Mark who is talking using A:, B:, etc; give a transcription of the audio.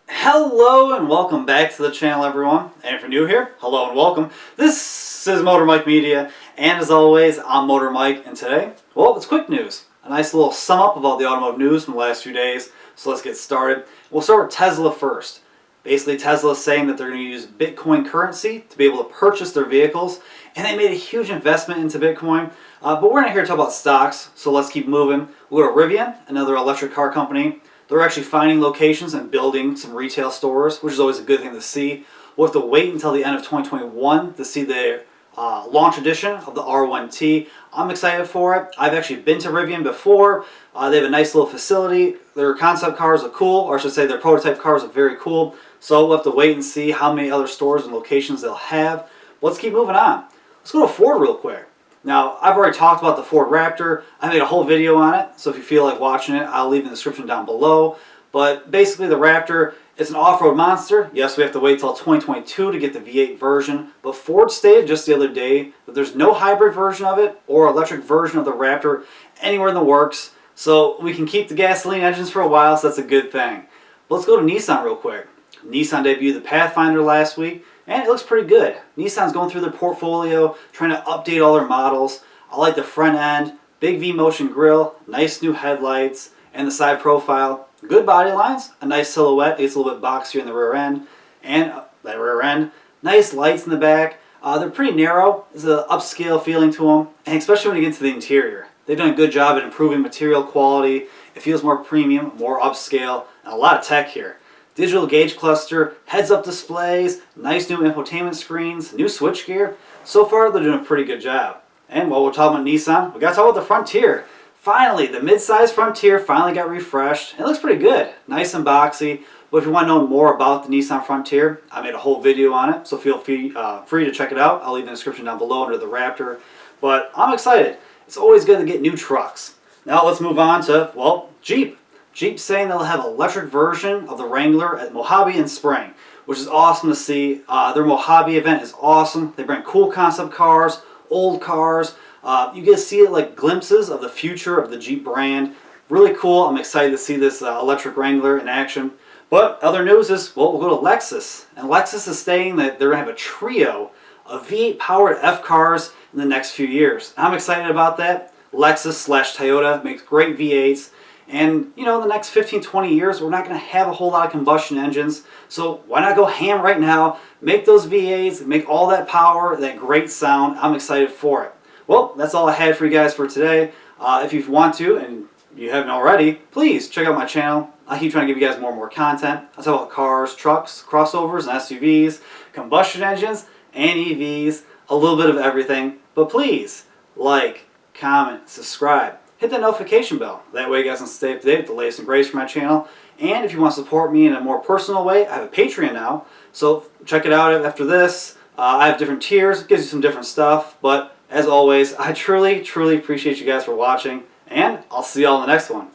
A: Hello and welcome back to the channel, everyone. And if you're new here, hello and welcome. This is Motor Mike Media, and as always, I'm Motor Mike, and today, well, it's quick news. A nice little sum up of all the automotive news from the last few days. So let's get started. We'll start with Tesla first. Basically, Tesla is saying that they're going to use Bitcoin currency to be able to purchase their vehicles, and they made a huge investment into Bitcoin. But we're not here to talk about stocks, so let's keep moving. We'll go to Rivian, another electric car company. They're actually finding locations and building some retail stores, which is always a good thing to see. We'll have to wait until the end of 2021 to see their launch edition of the R1T. I'm excited for it. I've actually been to Rivian before. They have a nice little facility. Their concept cars are cool, or I should say their prototype cars are very cool. So we'll have to wait and see how many other stores and locations they'll have. Let's keep moving on. Let's go to Ford real quick. Now, I've already talked about the Ford Raptor. I made a whole video on it, so if you feel like watching it, I'll leave in the description down below. But basically, the Raptor, it's an off-road monster. Yes, we have to wait till 2022 to get the V8 version, but Ford stated just the other day that there's no hybrid version of it or electric version of the Raptor anywhere in the works, so we can keep the gasoline engines for a while, so that's a good thing. But let's go to Nissan real quick. Nissan debuted the Pathfinder last week, and it looks pretty good. Nissan's going through their portfolio, trying to update all their models. I like the front end, big V-motion grille, nice new headlights, and the side profile. Good body lines, a nice silhouette. It's a little bit boxier in the rear end, and that rear end. Nice lights in the back. They're pretty narrow. There's an upscale feeling to them, and especially when you get into the interior. They've done a good job at improving material quality. It feels more premium, more upscale, and a lot of tech here. Digital gauge cluster, heads-up displays, nice new infotainment screens, new switchgear. So far, they're doing a pretty good job. And while we're talking about Nissan, we got to talk about the Frontier. Finally, the mid-size Frontier finally got refreshed. It looks pretty good. Nice and boxy. But if you want to know more about the Nissan Frontier, I made a whole video on it, so feel free to check it out. I'll leave the description down below under the Raptor. But I'm excited. It's always good to get new trucks. Now let's move on to, well, Jeep. Jeep's saying they'll have an electric version of the Wrangler at Mojave in spring, which is awesome to see. Their Mojave event is awesome. They bring cool concept cars, old cars. You get to see it like glimpses of the future of the Jeep brand. Really cool. I'm excited to see this electric Wrangler in action. But other news is, well, we'll go to Lexus. And Lexus is saying that they're going to have a trio of V8 powered F cars in the next few years. I'm excited about that. Lexus/Toyota makes great V8s. And, you know, in the next 15-20 years, we're not going to have a whole lot of combustion engines. So why not go ham right now, make those V8s, make all that power, that great sound. I'm excited for it. Well, that's all I had for you guys for today. If you want to, and you haven't already, please check out my channel. I keep trying to give you guys more and more content. I talk about cars, trucks, crossovers, and SUVs, combustion engines, and EVs, a little bit of everything. But please, like, comment, subscribe. Hit that notification bell. That way you guys can stay up to date with the latest and greatest from my channel. And if you want to support me in a more personal way, I have a Patreon now. So check it out after this. I have different tiers. It gives you some different stuff. But as always, I truly, truly appreciate you guys for watching. And I'll see you all in the next one.